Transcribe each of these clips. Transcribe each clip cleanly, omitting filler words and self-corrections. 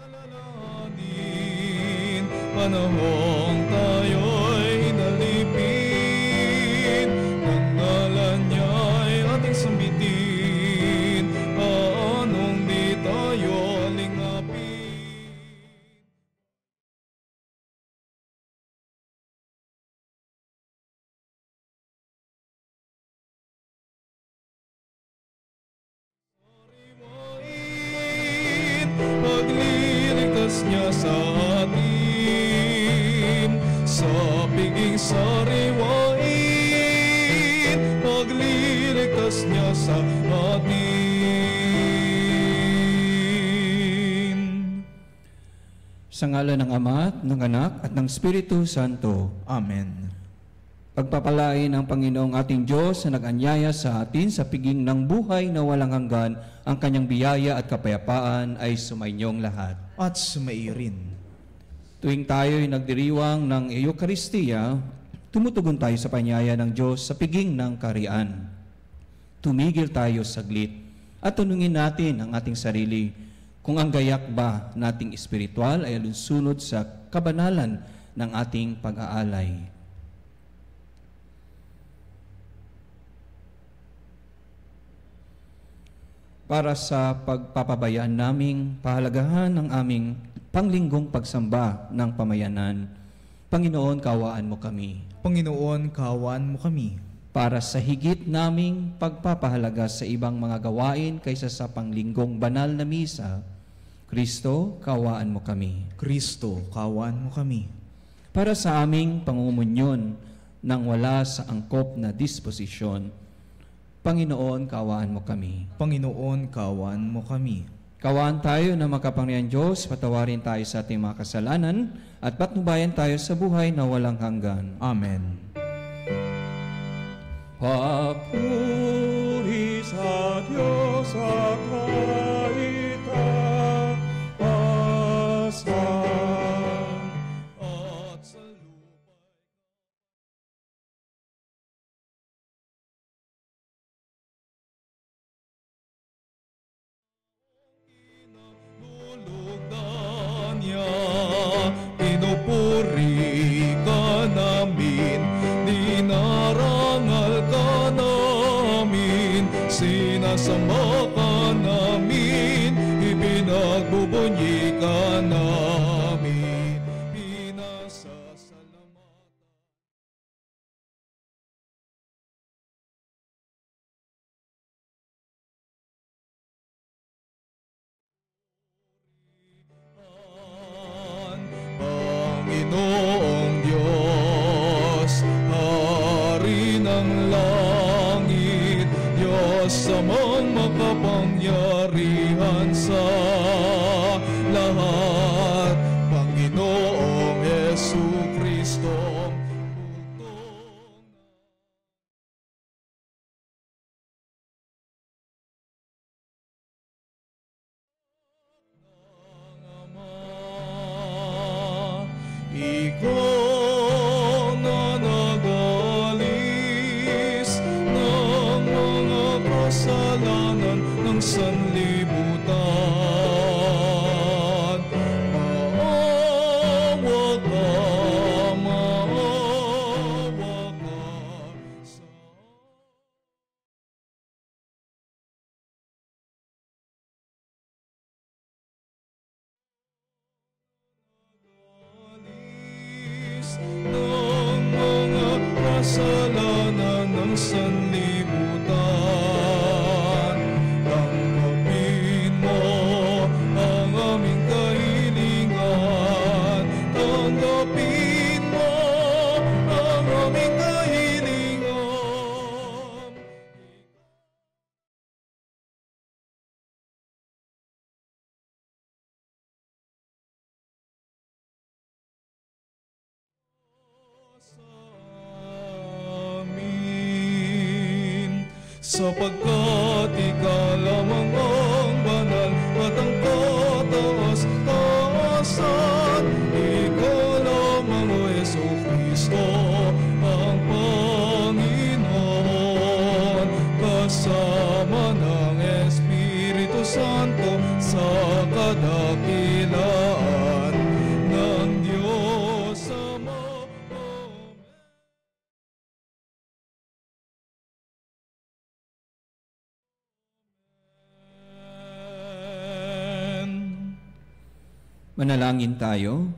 Alalahanin, panahong tayo'y nalipin, ang ngalan niya'y ating sambitin, paanong di tayo lingapin. Pagliligtas niya sa atin, sa piging sariwain, pagliligtas niya sa atin. Sa ngalan ng Ama, ng Anak, at ng Espiritu Santo. Amen. Pagpapalain ng Panginoong ating Diyos na nag-anyaya sa atin sa piging ng buhay na walang hanggan, ang kanyang biyaya at kapayapaan ay sumainyong lahat. At sumaiyo rin. Tuwing tayo'y nagdiriwang ng Eukaristiya, tumutugon tayo sa panyaya ng Diyos sa piging ng kaharian. Tumigil tayo saglit at tanungin natin ang ating sarili kung ang gayak ba nating espiritual ay alinsunod sa kabanalan ng ating pag-aalay. Para sa pagpapabayaan naming pahalagahan ng aming panglinggong pagsamba ng pamayanan, Panginoon, kaawaan mo kami. Panginoon, kaawaan mo kami. Para sa higit naming pagpapahalaga sa ibang mga gawain kaysa sa panglinggong banal na misa, Kristo, kaawaan mo kami. Kristo, kaawaan mo kami. Para sa aming pangungunyon nang wala sa angkop na disposisyon, Panginoon, kaawaan mo kami. Panginoon, kaawaan mo kami. Kaawaan tayo na makapangyarihan Diyos, patawarin tayo sa ating mga kasalanan, at patnubayan tayo sa buhay na walang hanggan. Amen. Papuri sa Diyos sa kaitaasan at sa lupa. Nulugdan niya, pinupuri ka namin, dinarangal ka namin, sinasama ka namin, ipinagbubunyi ka namin, pinasasalamatan. Panginoong Diyos, Hari ng langit, Diyos amang makapangyarihan sa lahat, Panginoong Jesucristo, bugtong ng Ama. Ikaw na nag-alis ng mga kasalanan ng sanlibutan. Maawa ka sa ng mga kasalanan ng sanlibutan. Tanggapin mo ang aming kahilingan. Tanggapin mo ang aming kahilingan. Amin. Sapagkat ikaw lamang ang banal at ang kataas-taasan, ikaw lamang o Jesucristo ang Panginoon, kasama ng Espiritu Santo sa kadakilaan. Manalangin tayo.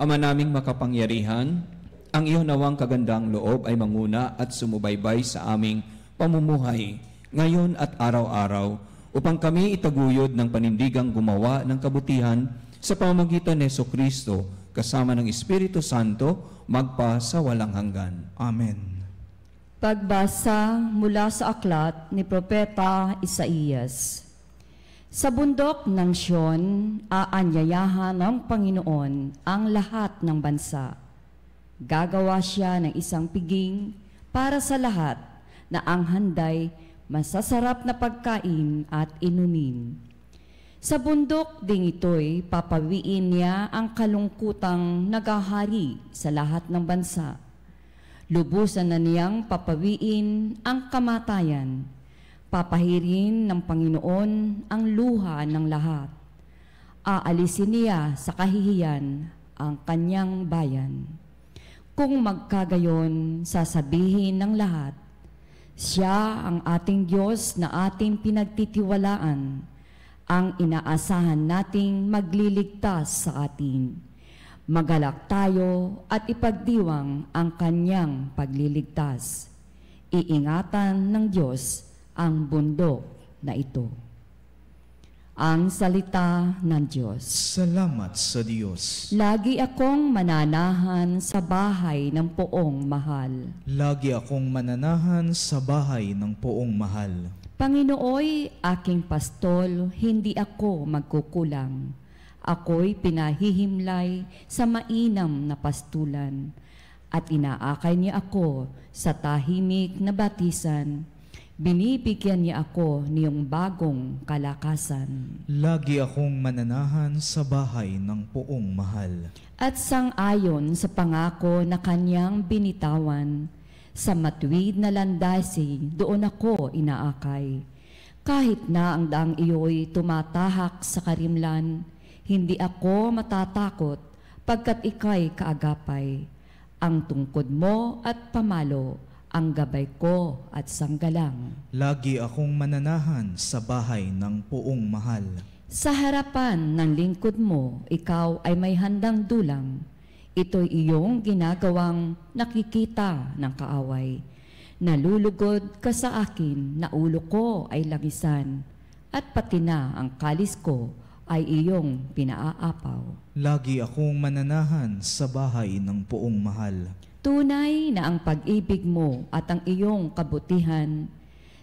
Ama naming makapangyarihan, ang iyong nawang kagandang loob ay manguna at sumubaybay sa aming pamumuhay ngayon at araw-araw upang kami itaguyod ng panindigang gumawa ng kabutihan sa pamamagitan ni Jesucristo kasama ng Espiritu Santo magpa sa walang hanggan. Amen. Pagbasa mula sa aklat ni Propeta Isaías. Sa bundok ng Siyon, aanyayahan ng Panginoon ang lahat ng bansa. Gagawa siya ng isang piging para sa lahat na ang handay masasarap na pagkain at inumin. Sa bundok ding ito'y papawiin niya ang kalungkutang nagahari sa lahat ng bansa. Lubusan na niyang papawiin ang kamatayan. Papahirin ng Panginoon ang luha ng lahat. Aalisin niya sa kahihiyan ang kanyang bayan. Kung magkagayon, sasabihin ng lahat, siya ang ating Diyos na ating pinagtitiwalaan, ang inaasahan nating magliligtas sa atin. Magalak tayo at ipagdiwang ang kanyang pagliligtas. Iingatan ng Diyos ang bundok na ito. Ang salita ng Diyos. Salamat sa Diyos. Lagi akong mananahan sa bahay ng poong mahal. Lagi akong mananahan sa bahay ng poong mahal. Panginooy aking pastol, hindi ako magkukulang. Ako'y pinahihimlay sa mainam na pastulan, at inaakay niya ako sa tahimik na batisan. Binibigyan niya ako niyong bagong kalakasan. Lagi akong mananahan sa bahay ng poong mahal. At sang-ayon sa pangako na kanyang binitawan, sa matuwid na landasi doon ako inaakay. Kahit na ang daang iyo'y tumatahak sa karimlan, hindi ako matatakot pagkat ika'y kaagapay. Ang tungkod mo at pamalo, ang gabay ko at sanggalang. Lagi akong mananahan sa bahay ng poong mahal. Sa harapan ng lingkod mo, ikaw ay may handang dulang. Ito'y iyong ginagawang nakikita ng kaaway. Nalulugod ka sa akin na ulo ko ay langisan, at pati na ang kalis ko ay iyong pinaaapaw. Lagi akong mananahan sa bahay ng poong mahal. Tunay na ang pag-ibig mo at ang iyong kabutihan,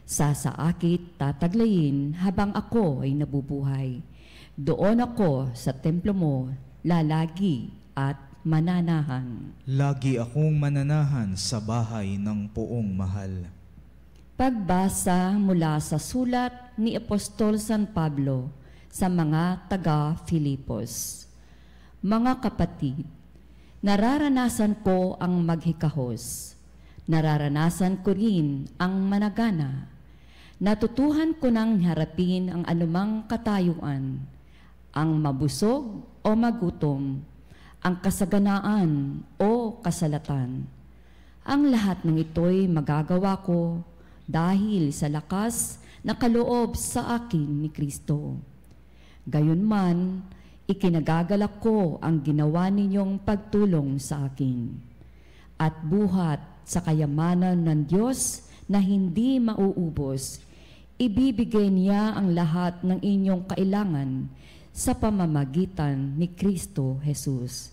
sasaakit tataglayin habang ako ay nabubuhay. Doon ako sa templo mo, lalagi at mananahan. Lagi akong mananahan sa bahay ng poong mahal. Pagbasa mula sa sulat ni Apostol San Pablo sa mga taga-Filipos. Mga kapatid, nararanasan ko ang maghikahos. Nararanasan ko rin ang managana. Natutuhan ko nang harapin ang anumang katayuan, ang mabusog o magutom, ang kasaganaan o kasalatan. Ang lahat ng ito'y magagawa ko dahil sa lakas na kaloob sa akin ni Kristo. Gayunman, ikinagagalak ko ang ginawa ninyong pagtulong sa akin, at buhat sa kayamanan ng Diyos na hindi mauubos, ibibigay niya ang lahat ng inyong kailangan sa pamamagitan ni Kristo Jesus.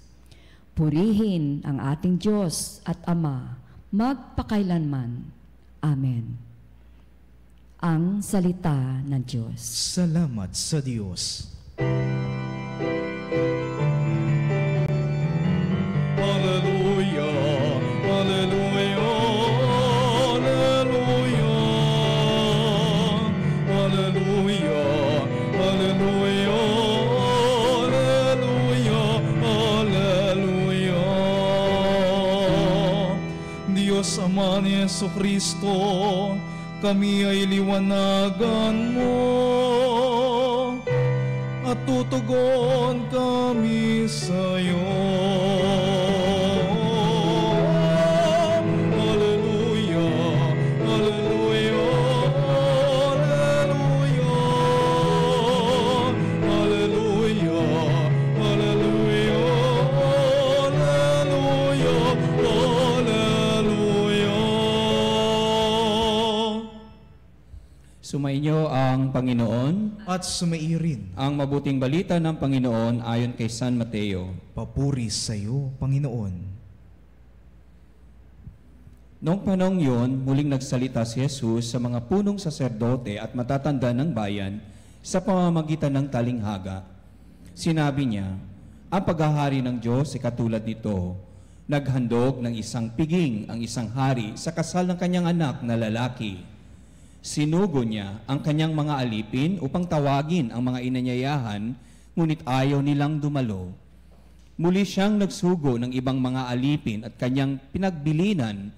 Purihin ang ating Diyos at Ama magpakailanman. Amen. Ang salita ng Diyos. Salamat sa Diyos. Hallelujah, hallelujah, hallelujah, hallelujah, hallelujah, hallelujah, hallelujah. Diyos Ama ni Jesucristo, kami ay liwanagan mo at tutugon kami sa iyo. Hallelujah, hallelujah, hallelujah, Sumainyo ang Panginoon. At sumairin. Ang mabuting balita ng Panginoon ayon kay San Mateo. Papuri sa iyo, Panginoon. Noong panahong yun, muling nagsalita si Jesus sa mga punong saserdote at matatanda ng bayan sa pamamagitan ng talinghaga. Sinabi niya, ang paghahari ng Diyos ay katulad nito. Naghandog ng isang piging ang isang hari sa kasal ng kanyang anak na lalaki. Sinugo niya ang kanyang mga alipin upang tawagin ang mga inanyayahan, ngunit ayaw nilang dumalo. Muli siyang nagsugo ng ibang mga alipin at kanyang pinagbilinan.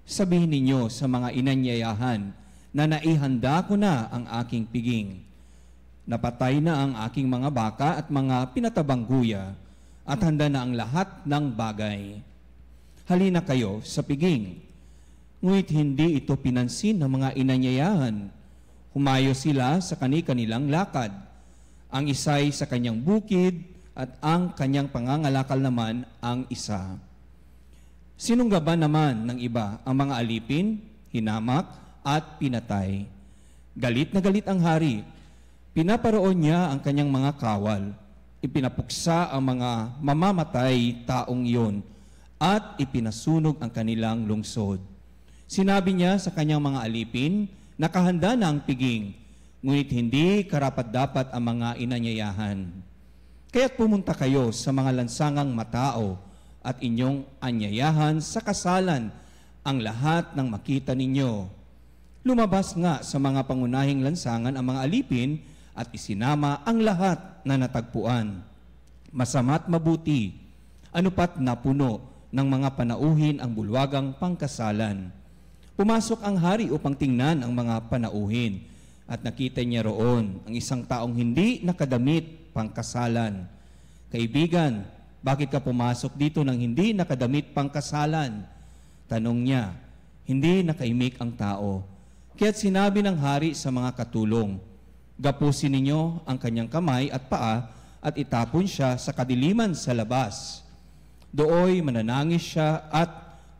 Sabihin ninyo sa mga inanyayahan na naihanda ko na ang aking piging. Napatay na ang aking mga baka at mga pinatabang guya at handa na ang lahat ng bagay. Halina kayo sa piging. Ngunit hindi ito pinansin ng mga inanyayahan. Humayo sila sa kani-kanilang lakad. Ang isa'y sa kanyang bukid at ang kanyang pangangalakal naman ang isa. Sinunggaban naman ng iba ang mga alipin, hinamak at pinatay. Galit na galit ang hari. Pinaparoon niya ang kanyang mga kawal. Ipinapuksa ang mga mamamatay taong iyon at ipinasunog ang kanilang lungsod. Sinabi niya sa kanyang mga alipin, nakahanda na ang piging, ngunit hindi karapat-dapat ang mga inanyayahan. Kaya't pumunta kayo sa mga lansangang matao at inyong anyayahan sa kasalan ang lahat ng makita ninyo. Lumabas nga sa mga pangunahing lansangan ang mga alipin at isinama ang lahat na natagpuan. Masama't mabuti, anupat napuno ng mga panauhin ang bulwagang pangkasalan. Pumasok ang hari upang tingnan ang mga panauhin at nakita niya roon ang isang taong hindi nakadamit pangkasalan. Kaibigan, bakit ka pumasok dito nang hindi nakadamit pangkasalan? Tanong niya, hindi nakaimik ang tao. Kaya't sinabi ng hari sa mga katulong, gapusin ninyo ang kanyang kamay at paa at itapon siya sa kadiliman sa labas. Dooy mananangis siya at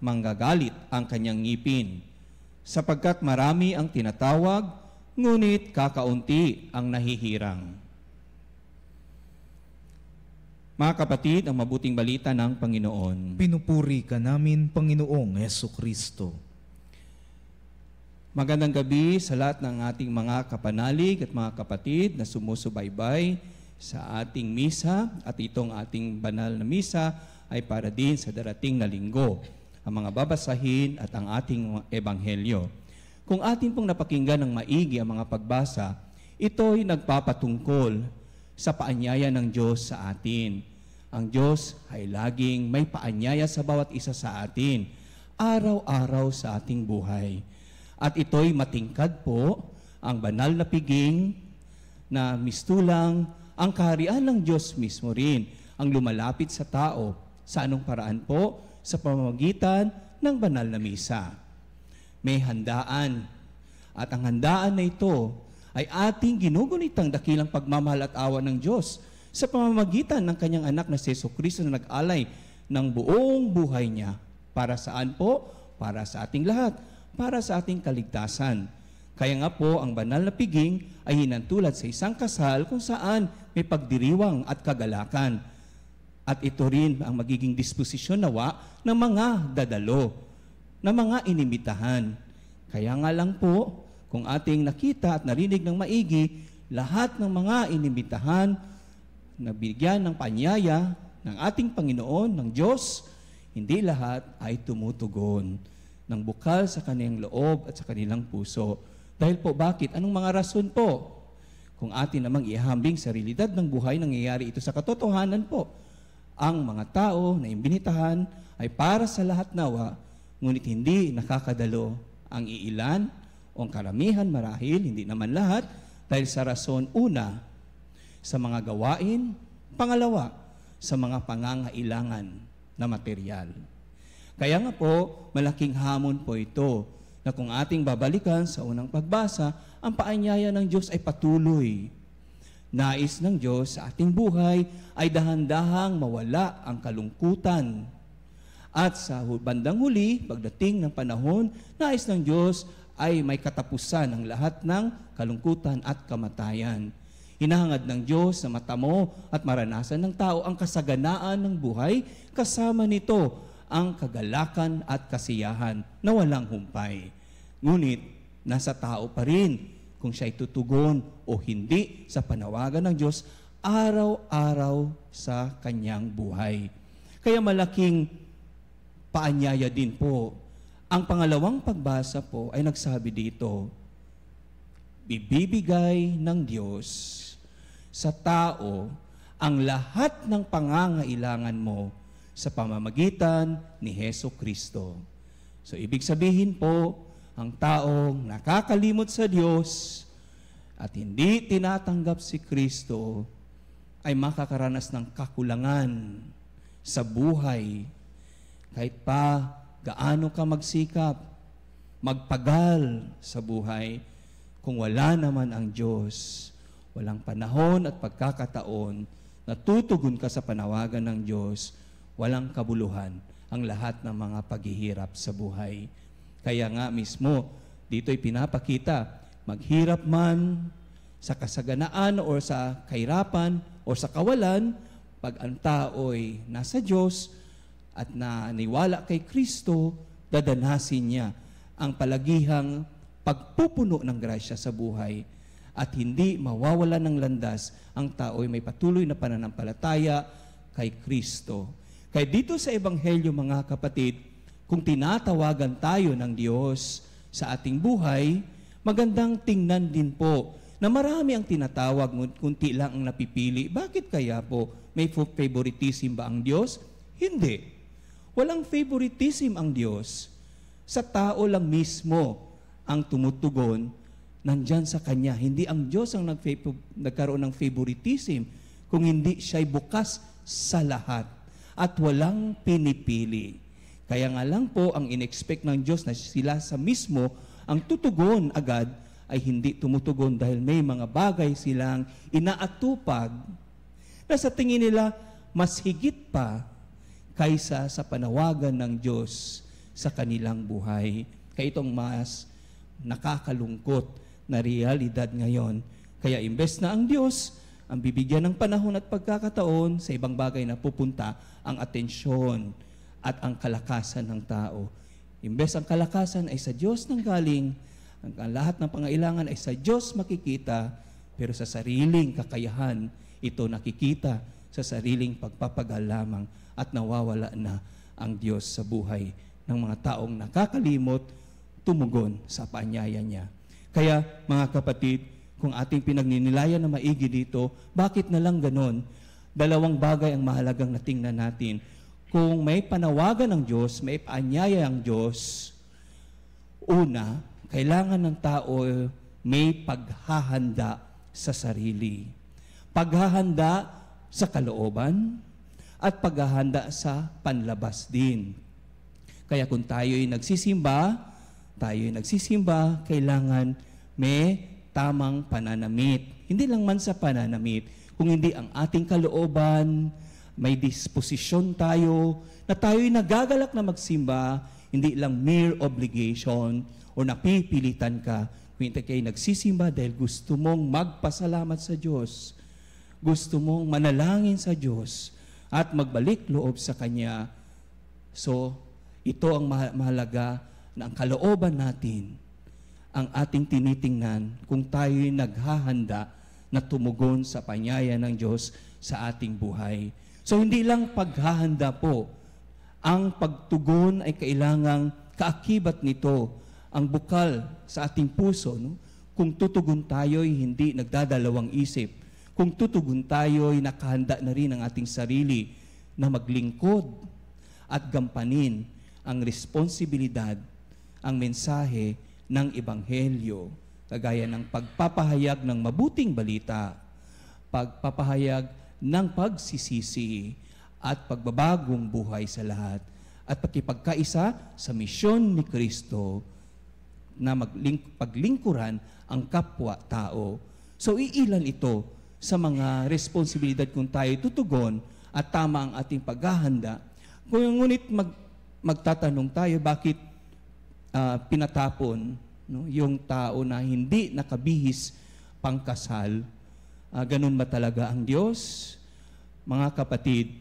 manggagalit ang kanyang ngipin. Sapagkat marami ang tinatawag, ngunit kakaunti ang nahihirang. Mga kapatid, ang mabuting balita ng Panginoon. Pinupuri ka namin, Panginoong Hesukristo. Magandang gabi sa lahat ng ating mga kapanalig at mga kapatid na sumusubaybay sa ating misa, at itong ating banal na misa ay para din sa darating na linggo, ang mga babasahin at ang ating ebanghelyo. Kung atin pong napakinggan ng maigi ang mga pagbasa, ito'y nagpapatungkol sa paanyaya ng Diyos sa atin. Ang Diyos ay laging may paanyaya sa bawat isa sa atin, araw-araw sa ating buhay. At ito'y matingkad po ang banal na piging na mistulang ang kaharian ng Diyos mismo rin ang lumalapit sa tao. Sa anong paraan po? Sa pamamagitan ng banal na misa. May handaan. At ang handaan na ito ay ating ginugunitang dakilang pagmamahal at awa ng Diyos sa pamamagitan ng kanyang anak na si Jesucristo na nag-alay ng buong buhay niya. Para saan po? Para sa ating lahat. Para sa ating kaligtasan. Kaya nga po, ang banal na piging ay hinantulad sa isang kasal kung saan may pagdiriwang at kagalakan. At ito rin ang magiging disposisyon nawa ng mga dadalo, ng mga inimbitahan. Kaya nga lang po, kung ating nakita at narinig ng maigi, lahat ng mga inimbitahan na bigyan ng paanyaya ng ating Panginoon, ng Diyos, hindi lahat ay tumutugon ng bukal sa kanilang loob at sa kanilang puso. Dahil po bakit? Anong mga rason po? Kung atin namang ihambing sa realidad ng buhay, nangyayari ito sa katotohanan po. Ang mga tao na imbinitahan ay para sa lahat nawa, ngunit hindi nakakadalo ang iilan o ang karamihan marahil, hindi naman lahat, dahil sa rason una, sa mga gawain, pangalawa, sa mga pangangailangan na material. Kaya nga po, malaking hamon po ito na kung ating babalikan sa unang pagbasa, ang paanyaya ng Diyos ay patuloy. Nais ng Diyos sa ating buhay ay dahan-dahang mawala ang kalungkutan. At sa bandang huli, pagdating ng panahon, nais ng Diyos ay may katapusan ng lahat ng kalungkutan at kamatayan. Hinahangad ng Diyos na matamo at maranasan ng tao ang kasaganaan ng buhay, kasama nito ang kagalakan at kasiyahan na walang humpay. Ngunit, nasa tao pa rin kung siya'y tutugon o hindi sa panawagan ng Diyos araw-araw sa kanyang buhay. Kaya malaking paanyaya din po. Ang pangalawang pagbasa po ay nagsabi dito, ibibigay ng Diyos sa tao ang lahat ng pangangailangan mo sa pamamagitan ni Heso Kristo. So, ibig sabihin po, ang taong nakakalimot sa Diyos at hindi tinatanggap si Kristo ay makakaranas ng kakulangan sa buhay. Kahit pa gaano ka magsikap, magpagal sa buhay, kung wala naman ang Diyos, walang panahon at pagkakataon na tutugon ka sa panawagan ng Diyos, walang kabuluhan ang lahat ng mga paghihirap sa buhay. Kaya nga mismo, dito'y pinapakita, maghirap man sa kasaganaan o sa kahirapan o sa kawalan, pag ang tao'y nasa Diyos at naniwala kay Kristo, dadanasin niya ang palagihang pagpupuno ng grasya sa buhay at hindi mawawala ng landas ang tao'y may patuloy na pananampalataya kay Kristo. Kaya dito sa Ebanghelyo, mga kapatid, kung tinatawagan tayo ng Diyos sa ating buhay, magandang tingnan din po na marami ang tinatawag, kunti lang ang napipili. Bakit kaya po? May favoritism ba ang Diyos? Hindi. Walang favoritism ang Diyos. Sa tao lang mismo ang tumutugon, nandyan sa Kanya. Hindi ang Diyos ang nagkaroon ng favoritism, kung hindi siya'y bukas sa lahat at walang pinipili. Kaya nga lang po, ang in-expect ng Diyos na sila sa mismo ang tutugon agad ay hindi tumutugon dahil may mga bagay silang inaatupag na sa tingin nila mas higit pa kaysa sa panawagan ng Diyos sa kanilang buhay. Kaya itong mas nakakalungkot na realidad ngayon. Kaya imbes na ang Diyos ang bibigyan ng panahon at pagkakataon, sa ibang bagay na pupunta ang atensyon at ang kalakasan ng tao. Imbes ang kalakasan ay sa Diyos nang galing, ang lahat ng pangailangan ay sa Diyos makikita, pero sa sariling kakayahan, ito nakikita sa sariling pagpapagal lamang at nawawala na ang Diyos sa buhay ng mga taong nakakalimot, tumugon sa paanyaya niya. Kaya mga kapatid, kung ating pinagninilayan na maigi dito, bakit na lang ganon? Dalawang bagay ang mahalagang natingnan natin. Kung may panawagan ng Diyos, may paanyaya ang Diyos, una, kailangan ng tao may paghahanda sa sarili. Paghahanda sa kalooban at paghahanda sa panlabas din. Kaya kung tayo'y nagsisimba, kailangan may tamang pananamit. Hindi lang man sa pananamit, kung hindi ang ating kalooban, may disposisyon tayo, na tayo'y nagagalak na magsimba, hindi lang mere obligation o napipilitan ka, kung hindi kayo nagsisimba dahil gusto mong magpasalamat sa Diyos, gusto mong manalangin sa Diyos, at magbalik loob sa Kanya. So, ito ang mahalaga na ang kalooban natin, ang ating tinitingnan kung tayo'y naghahanda na tumugon sa panyaya ng Diyos sa ating buhay. So, hindi lang paghahanda po. Ang pagtugon ay kailangang kaakibat nito ang bukal sa ating puso. No? Kung tutugon tayo'y hindi nagdadalawang isip. Kung tutugon tayo'y nakahanda na rin ang ating sarili na maglingkod at gampanin ang responsibilidad, ang mensahe ng Ebanghelyo, kagaya ng pagpapahayag ng mabuting balita, pagpapahayag ng pagsisisi at pagbabagong buhay sa lahat, at pakipagkaisa sa misyon ni Kristo na paglingkuran ang kapwa-tao. So, iilan ito sa mga responsibilidad kung tayo tutugon at tama ang ating paghahanda. Kung ngunit magtatanong tayo, bakit pinatapon No? Yung tao na hindi nakabihis pangkasal, ganun ba talaga ang Diyos? Mga kapatid,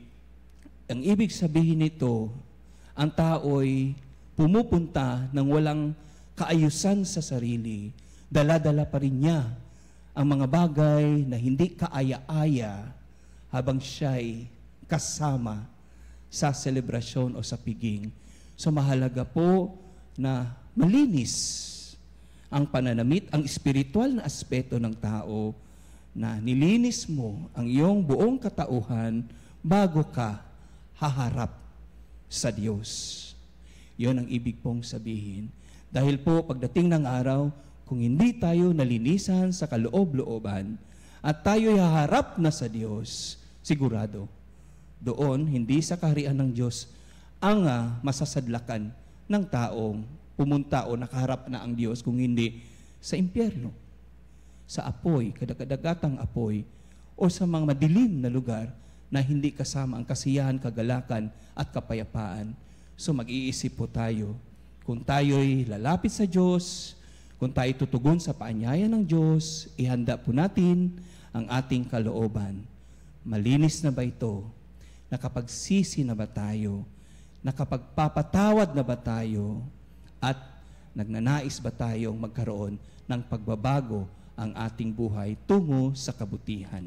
ang ibig sabihin nito, ang tao'y pumupunta ng walang kaayusan sa sarili. Dala-dala pa rin niya ang mga bagay na hindi kaaya-aya habang siya'y kasama sa selebrasyon o sa piging. So mahalaga po na malinis ang pananamit, ang espiritual na aspeto ng tao, na nilinis mo ang iyong buong katauhan bago ka haharap sa Diyos. Yon ang ibig pong sabihin. Dahil po pagdating ng araw, kung hindi tayo nalinisan sa kaloob-looban at tayo haharap na sa Diyos, sigurado, doon, hindi sa kaharian ng Diyos, ang masasadlakan ng taong pumunta o nakaharap na ang Diyos, kung hindi sa impyerno, sa apoy, kadagdagatang apoy, o sa mga madilim na lugar na hindi kasama ang kasiyahan, kagalakan at kapayapaan. So mag-iisip po tayo, kung tayo'y lalapit sa Diyos, kung tayo tutugon sa paanyaya ng Diyos, ihanda po natin ang ating kalooban. Malinis na ba ito? Nakapagsisi na ba tayo? Nakapagpapatawad na ba tayo? At nagnanais ba tayong magkaroon ng pagbabago ang ating buhay tungo sa kabutihan?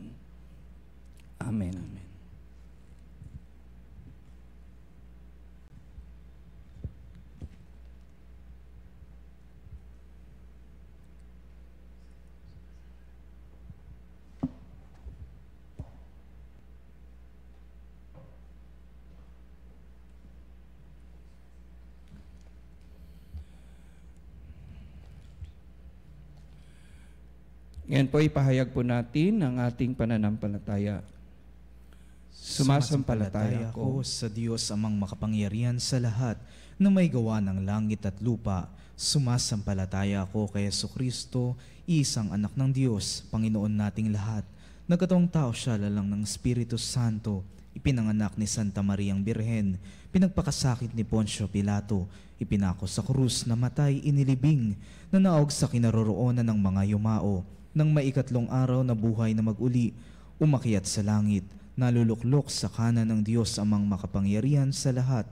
Amen. Amen. Ngayon po ipahayag po natin ang ating pananampalataya. Sumasampalataya ako sa Diyos amang makapangyarihan sa lahat na may gawa ng langit at lupa. Sumasampalataya ako kay Jesucristo, isang anak ng Diyos, Panginoon nating lahat. Nagkataong tao siya lalang ng Espiritu Santo, ipinanganak ni Santa Mariang Birhen, pinagpakasakit ni Poncio Pilato, ipinako sa krus, namatay, inilibing, nanaog sa kinaroroonan ng mga yumao. Nang maikatlong araw na buhay na mag-uli, umakyat sa langit, naluluklok sa kanan ng Diyos amang makapangyarihan sa lahat.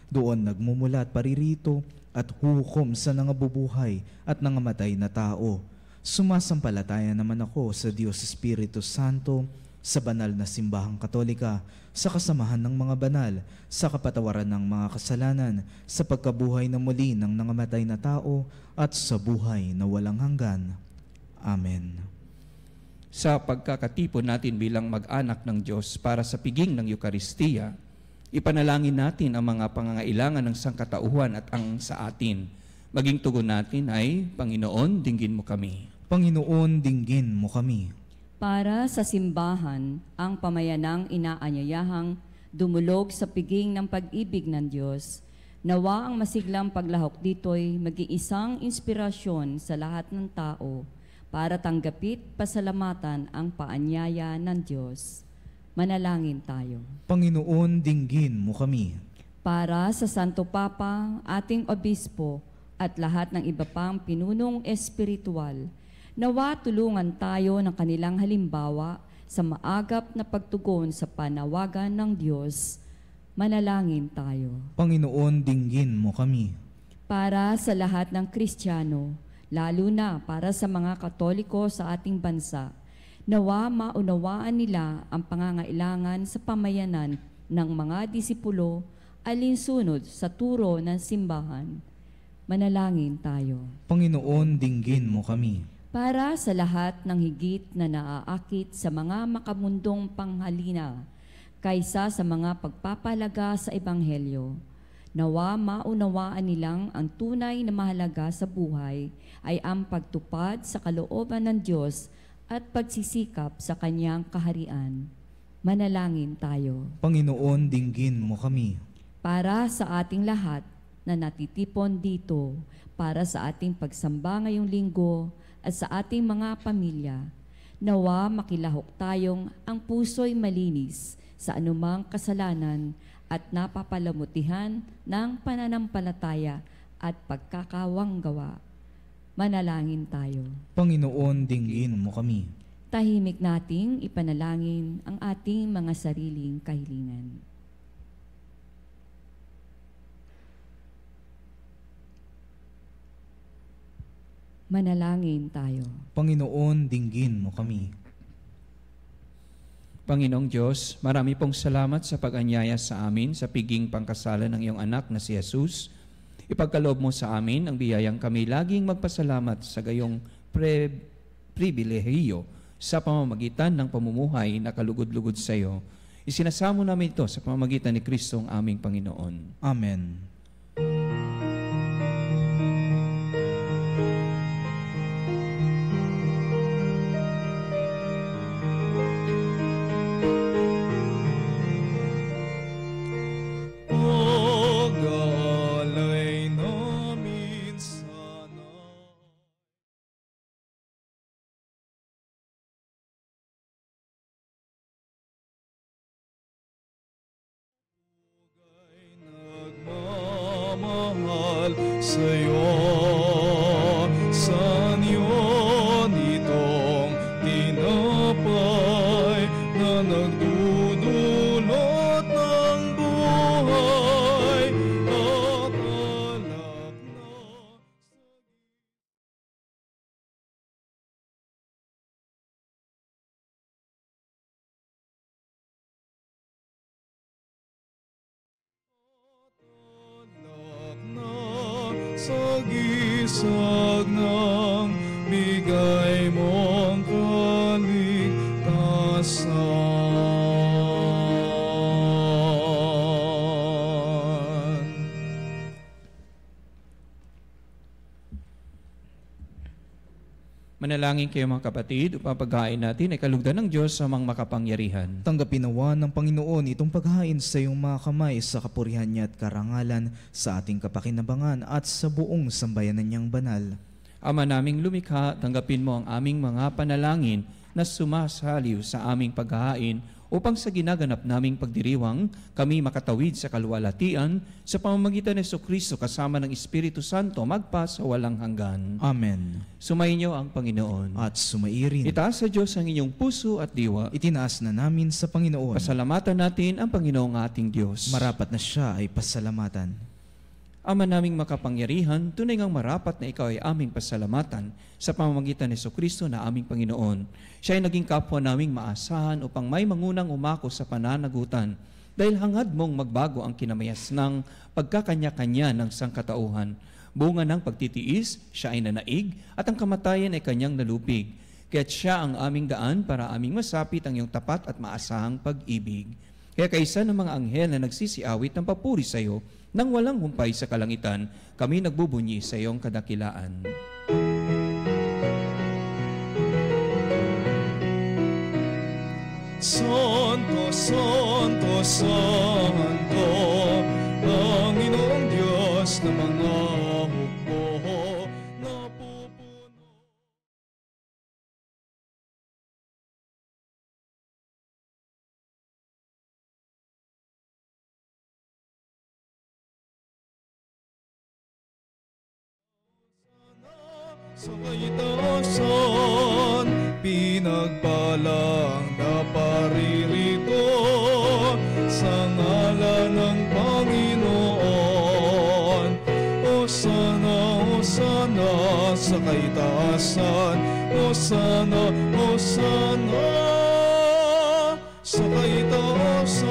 Doon nagmumula at paririto at hukom sa nangabubuhay at nangamatay na tao. Sumasampalataya naman ako sa Diyos Espiritu Santo, sa banal na simbahang katolika, sa kasamahan ng mga banal, sa kapatawaran ng mga kasalanan, sa pagkabuhay na muli ng nangamatay na tao, at sa buhay na walang hanggan. Amen. Sa pagkakatipon natin bilang mag-anak ng Diyos para sa piging ng Eukaristiya, ipanalangin natin ang mga pangangailangan ng sangkatauhan at ang sa atin. Maging tugon natin ay, Panginoon, dinggin mo kami. Panginoon, dinggin mo kami. Para sa simbahan, ang pamayanang inaanyayahang dumulog sa piging ng pag-ibig ng Diyos, nawa ang masiglang paglahok dito'y maging isang inspirasyon sa lahat ng tao, para tanggapit pasalamatan ang paanyaya ng Diyos. Manalangin tayo. Panginoon, dinggin mo kami. Para sa Santo Papa, ating Obispo, at lahat ng iba pang pinunong espiritual, nawa tulungan tayo ng kanilang halimbawa sa maagap na pagtugon sa panawagan ng Diyos. Manalangin tayo. Panginoon, dinggin mo kami. Para sa lahat ng Kristiyano, lalo na para sa mga Katoliko sa ating bansa, nawa maunawaan nila ang pangangailangan sa pamayanan ng mga disipulo alinsunod sa turo ng simbahan. Manalangin tayo. Panginoon, dinggin mo kami. Para sa lahat ng higit na naaakit sa mga makamundong panghalina kaysa sa mga pagpapalaga sa Ebanghelyo, nawa maunawaan nilang ang tunay na mahalaga sa buhay ay ang pagtupad sa kalooban ng Diyos at pagsisikap sa Kanyang kaharian. Manalangin tayo. Panginoon, dinggin mo kami. Para sa ating lahat na natitipon dito, para sa ating pagsamba ngayong linggo at sa ating mga pamilya, nawa makilahok tayong ang puso'y malinis sa anumang kasalanan at napapalamutihan ng pananampalataya at pagkakawang gawa. Manalangin tayo. Panginoon, dinggin mo kami. Tahimik nating ipanalangin ang ating mga sariling kahilingan. Manalangin tayo. Panginoon, dinggin mo kami. Panginoong Diyos, marami pong salamat sa pag-anyaya sa amin sa piging pangkasalan ng iyong anak na si Jesus. Ipagkaloob mo sa amin ang biyayang kami laging magpasalamat sa gayong pribilehiyo sa pamamagitan ng pamumuhay na kalugod-lugod sa iyo. Isinasamo namin ito sa pamamagitan ni Kristo ang aming Panginoon. Amen. Nagmamahal sa'yo, sa niyon itong tinapay na nagdudulot ng buhay at alak na sagisag ng bigay mong kaligtasan. Manalangin kayo mga kapatid upang paghain natin ay kalugdan ng Diyos sa mga makapangyarihan. Tanggapin nawa ng Panginoon itong paghain sa iyong mga kamay sa kapurihan niya at karangalan sa ating kapakinabangan at sa buong sambayanan niyang banal. Ama naming lumikha, tanggapin mo ang aming mga panalangin na sumasaliw sa aming paghahain upang sa ginaganap naming pagdiriwang, kami makatawid sa kaluwalhatian sa pamamagitan ni Jesucristo kasama ng Espiritu Santo magpa sa walang hanggan. Amen. Sumainyo ang Panginoon. At sumairin. Itaas sa Diyos ang inyong puso at diwa. Itinaas na namin sa Panginoon. Pasalamatan natin ang Panginoong ating Diyos. Marapat na siya ay pasalamatan. Ama naming makapangyarihan, tunay ngang marapat na ikaw ay aming pasalamatan sa pamamagitan ni Jesucristo na aming Panginoon. Siya ay naging kapwa naming maasahan upang may mangunang umako sa pananagutan dahil hangad mong magbago ang kinamayas ng pagkakanya-kanya ng sangkatauhan. Bunga ng pagtitiis, siya ay nanaig at ang kamatayan ay kanyang nalupig. Kaya't siya ang aming daan para aming masapit ang iyong tapat at maasahang pag-ibig. Kaya kaisa ng mga anghel na nagsisiawit ng papuri sa iyo, nang walang humpay sa kalangitan, kami nagbubunyi sa iyong kadakilaan. Santo, Santo, Santo, Panginoong Diyos na mga hukbo na pupuno. Sa kaitaasan, pinagpalang na paririto sa ngalan ng Panginoon. Hosana, Hosana sa kaitaasan, Hosana, Hosana sa kaitaasan.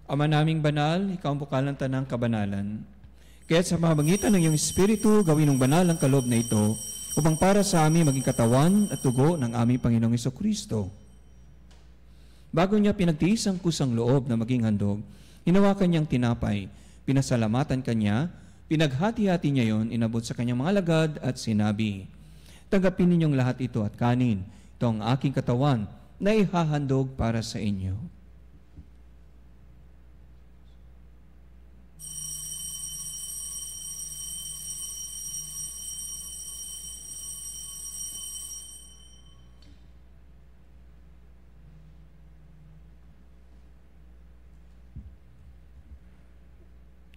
Ama naming banal, ikaw ang bukal ng tanang kabanalan. Kaya't sa pamamagitan ng iyong Espiritu, gawin ng banal ang kaloob na ito upang para sa amin maging katawan at tugo ng aming Panginoong Jesucristo. Bago niya pinagtiis ang kusang loob na maging handog, hinawakan niyang tinapay, pinasalamatan kanya, pinaghati-hati niya yon, inabot sa kanyang mga lagad at sinabi, "Tanggapin ninyong lahat ito at kanin, ito ang aking katawan na ihahandog para sa inyo."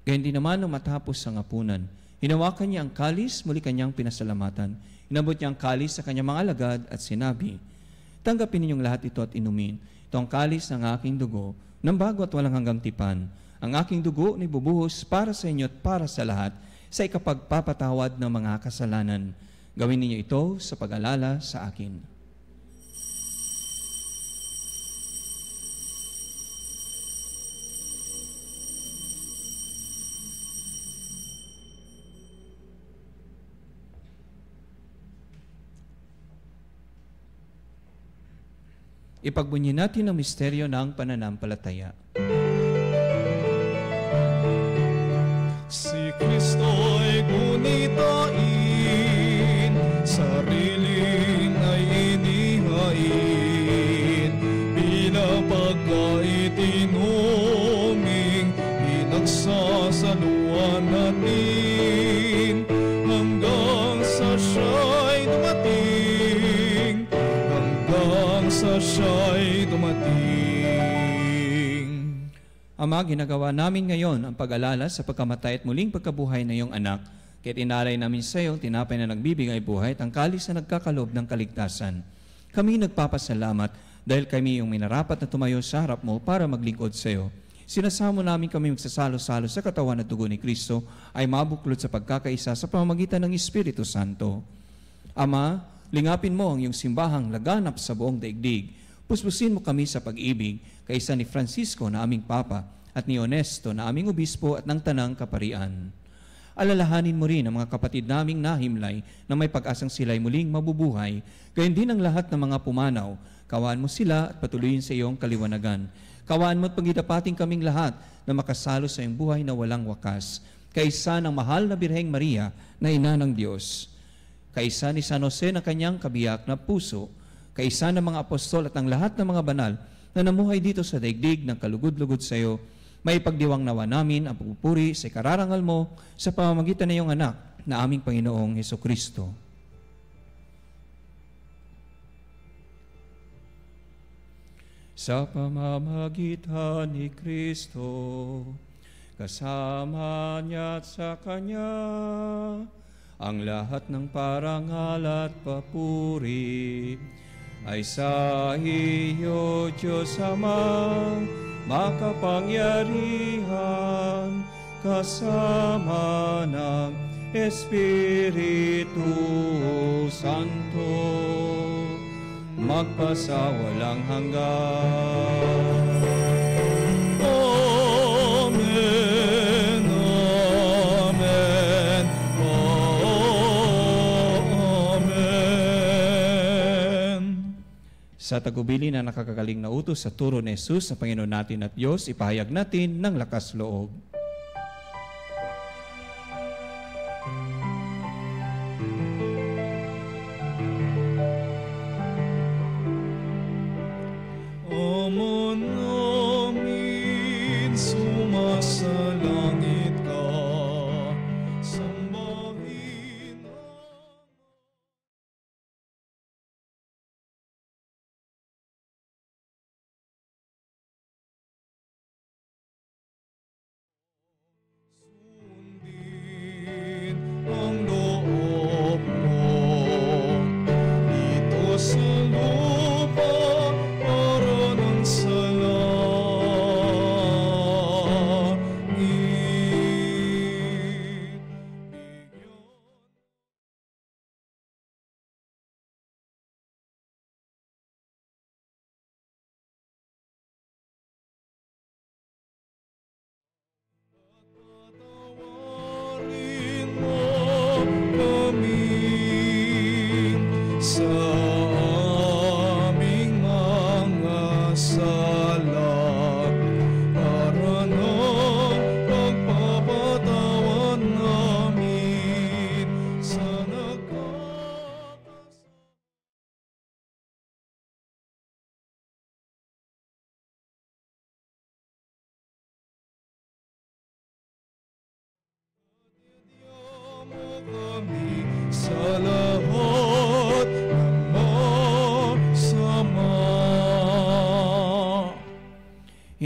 Gayon din naman nung matapos ang hapunan, hinawakan niya ang kalis, muli kanyang pinasalamatan. Inabot niya ang kalis sa kanyang mga alagad at sinabi, "Tanggapin ninyong lahat ito at inumin. Ito ang kalis ng aking dugo, ng bago at walang hanggang tipan. Ang aking dugo ni bubuhos para sa inyo at para sa lahat, sa ikapagpapatawad ng mga kasalanan. Gawin ninyo ito sa pag-alala sa akin." Ipagbunyi natin ang misteryo ng pananampalataya. Si Kristo'y gunitain, sariling ay inihain, bilang pagkaitinuming, pinagsasaluan natin, hanggang sa siya'y dumating, sa siya'y dumating. Ama, ginagawa namin ngayon ang pag-alala sa pagkamatay at muling pagkabuhay na iyong anak. Kaya't inaray namin sa iyo, tinapay na nagbibigay buhay at ang kalis na nagkakalob ng kaligtasan. Kami nagpapasalamat dahil kami yung minarapat na tumayo sa harap mo para maglingkod sa iyo. Sinasamo namin kami magsasalo-salo sa katawan at dugo ni Kristo ay mabuklod sa pagkakaisa sa pamamagitan ng Espiritu Santo. Ama, lingapin mo ang iyong simbahang laganap sa buong daigdig. Puspusin mo kami sa pag-ibig, kaisa ni Francisco na aming Papa at ni Honesto na aming Obispo at ng Tanang Kaparian. Alalahanin mo rin ang mga kapatid naming nahimlay na may pag-asang sila'y muling mabubuhay, gayon din ang lahat ng mga pumanaw. Kawaan mo sila at patuloyin sa iyong kaliwanagan. Kawaan mo at pagidapating kaming lahat na makasalo sa iyong buhay na walang wakas, kaisa ng mahal na Birheng Maria na Ina ng Diyos, kaisa ni San Jose na kanyang kabiyak na puso, kaisa ng mga apostol at ang lahat ng mga banal na namuhay dito sa daigdig ng kalugod-lugod sa iyo, may pagdiwang nawa namin ang pagpupuri sa ikararangal mo sa pamamagitan ng iyong anak na aming Panginoong Hesukristo. Sa pamamagitan ni Kristo, kasama niya at sa Kanya, ang lahat ng parangal at papuri ay sa iyo, Diyos Amang makapangyarihan, kasama ng Espiritu Santo, magpasawalang hanggan. Amen, Amen, Amen. Sa tagubilin na nakakagaling na utos sa turo ni Jesus sa Panginoon natin at Diyos, ipahayag natin ng lakas loob. Ama namin, sumasalangit ka, sambahin sundin ang loob mo dito sa lupa para nang sa langit.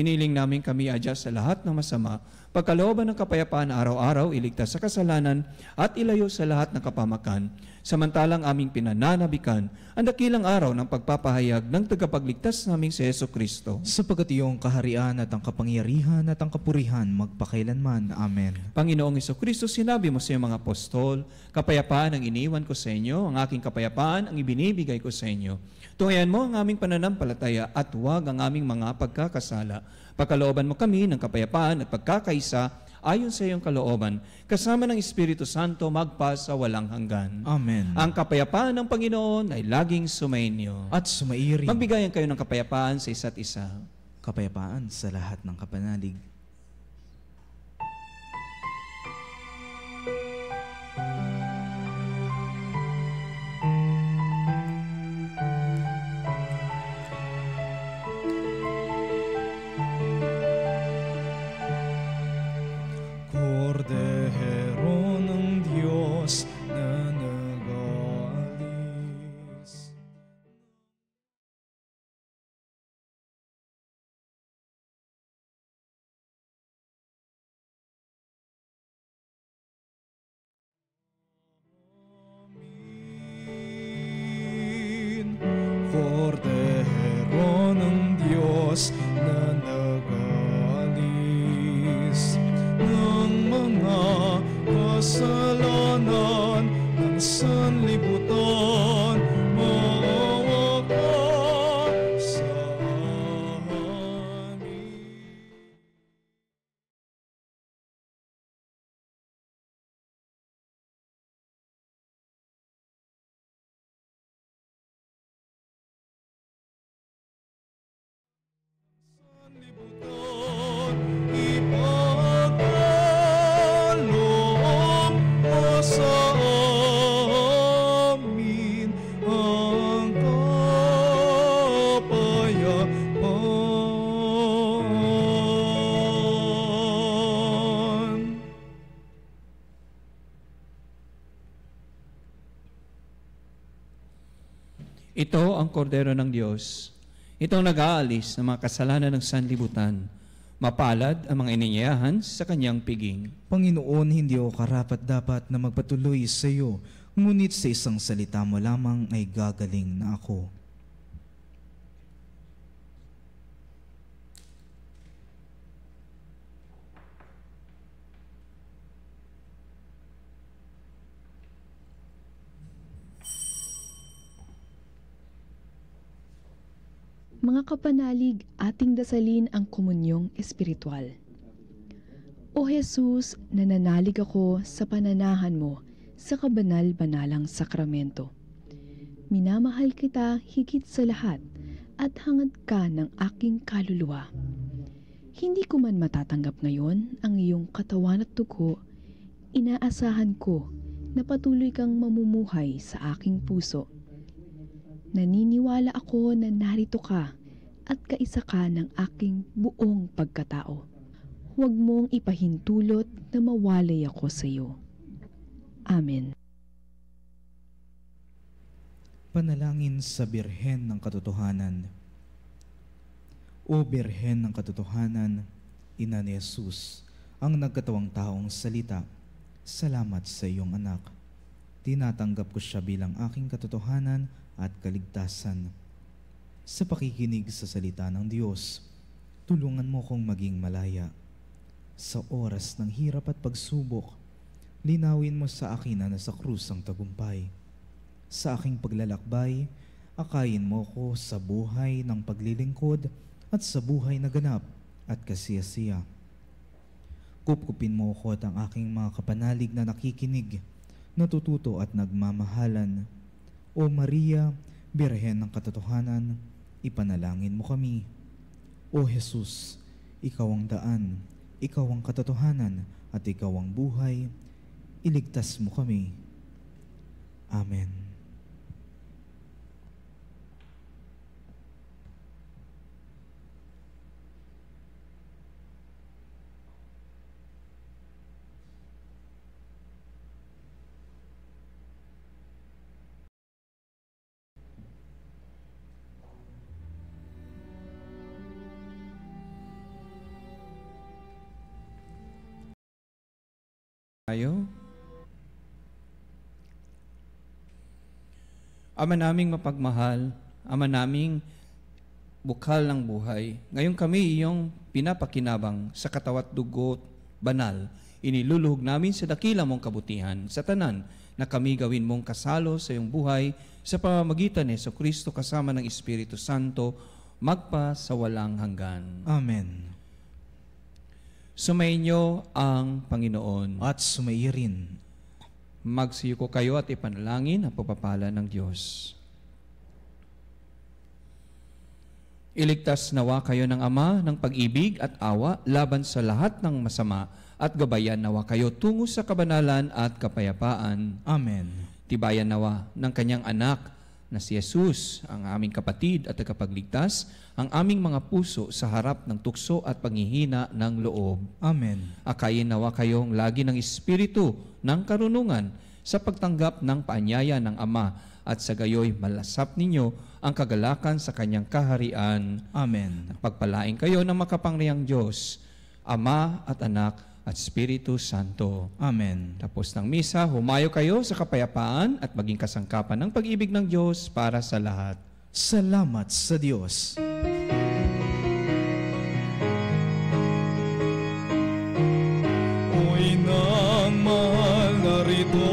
Hiniling namin kami adya sa lahat ng masama, pagkalooban ng kapayapaan araw-araw, iligtas sa kasalanan at ilayo sa lahat ng kapamakan, samantalang aming pinananabikan ang dakilang araw ng pagpapahayag ng tagapagligtas naming si Hesus Kristo. Sapagkat iyong kaharian at ang kapangyarihan at ang kapurihan magpakailanman. Amen. Panginoong Hesus Kristo, sinabi mo sa iyong mga apostol, kapayapaan ang iniwan ko sa inyo, ang aking kapayapaan ang ibinibigay ko sa inyo. Tungayan mo ang aming pananampalataya at huwag ang aming mga pagkakasala. Pagkalooban mo kami ng kapayapaan at pagkakaisa ayon sa iyong kalooban, kasama ng Espiritu Santo magpa sa walang hanggan. Amen. Ang kapayapaan ng Panginoon ay laging sumainyo. At sumairin Magbigayan kayo ng kapayapaan sa isa't isa. kapayapaan sa lahat ng kapanalig. Kordero ng Diyos na nag-aalis. Amen. Kordero ng Diyos na nag-aalis ng mga kasalanan ng sanlibutan, maawa ka sa amin. Sanlibutan, ipagkaloob mo sa amin ang kapayapaan. Ito ang kordero ng Diyos. Ito ang nag-aalis ng mga kasalanan ng sanlibutan. Mapalad ang mga ininyayahan sa kanyang piging. Panginoon, hindi ako karapat-dapat na magpatuloy sa iyo, ngunit sa isang salita mo lamang ay gagaling na ako. Mga kapanalig, ating dasalin ang komunyong espiritual. O Jesus, nananalig ako sa pananahan mo sa kabanal-banalang sakramento. Minamahal kita higit sa lahat at hangad ka ng aking kaluluwa. Hindi ko man matatanggap ngayon ang iyong katawan at dugo, inaasahan ko na patuloy kang mamumuhay sa aking puso. Naniniwala ako na narito ka at kaisa ka ng aking buong pagkatao. Huwag mong ipahintulot na mawalay ako sa iyo. Amen. Panalangin sa Birhen ng Katotohanan. O Birhen ng Katotohanan, Ina ni Jesus, ang nagkatawang taong salita, salamat sa iyong anak. Tinatanggap ko siya bilang aking katotohanan at kaligtasan. Sa pakikinig sa salita ng Diyos, tulungan mo kong maging malaya. Sa oras ng hirap at pagsubok, linawin mo sa akin na nasa krus ang tagumpay. Sa aking paglalakbay, akayin mo ko sa buhay ng paglilingkod at sa buhay na ganap at kasiyasiya. Kupkupin mo ko at ang aking mga kapanalig na nakikinig, natututo at nagmamahalan. O Maria, Birhen ng Katotohanan, ipanalangin mo kami. O Jesus, ikaw ang daan, ikaw ang katotohanan, at ikaw ang buhay, iligtas mo kami. Amen. tayo. Ama naming mapagmahal, Ama naming bukal ng buhay, ngayon kami iyong pinapakinabang sa katawat dugot banal. Iniluluhog namin sa dakila mong kabutihan, sa tanan na kami gawin mong kasalo sa iyong buhay sa pamamagitan ni Jesucristo kasama ng Espiritu Santo, magpa sa walang hanggan. Amen. Sumainyo ang Panginoon. At sumairin. Magsiyuko kayo at ipanalangin ang pagpapala ng Diyos. Iligtas nawa kayo ng Ama ng pag-ibig at awa laban sa lahat ng masama at gabayan nawa kayo tungo sa kabanalan at kapayapaan. Amen. Tibayan nawa ng kanyang anak na si Jesus, ang aming kapatid at tagapagligtas, ang aming mga puso sa harap ng tukso at panghihina ng loob. Amen. Akayin nawa kayong lagi ng Espiritu ng karunungan sa pagtanggap ng paanyaya ng Ama at sa gayoy malasap ninyo ang kagalakan sa kanyang kaharian. Amen. Pagpalain kayo ng makapangyarihang Diyos, Ama at Anak at Espiritu Santo. Amen. Tapos ng misa, humayo kayo sa kapayapaan at maging kasangkapan ng pag-ibig ng Diyos para sa lahat. Salamat sa Diyos. Oy nang mahal, narito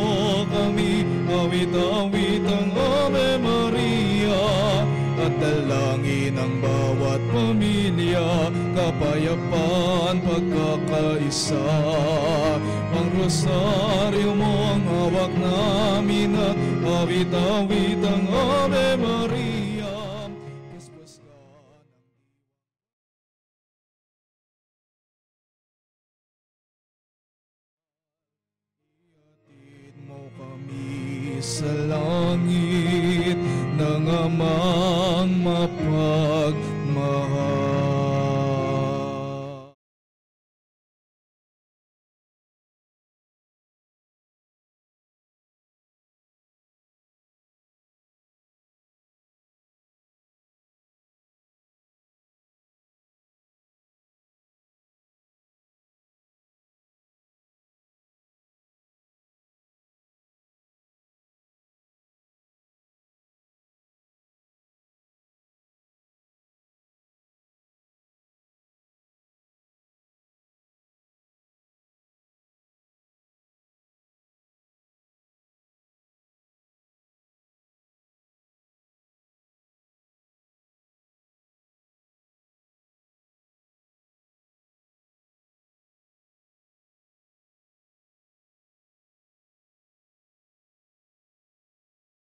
kami, awit-awit ang Ave Maria, at dalangin ang bawat pamilya, kapayapaan, pagkakaisa. Ang rosaryo mo ang hawak namin at awit-awit ang Ave Maria. Puspas ka ng ihatid mo kami sa langit ng Amang mapagmahal.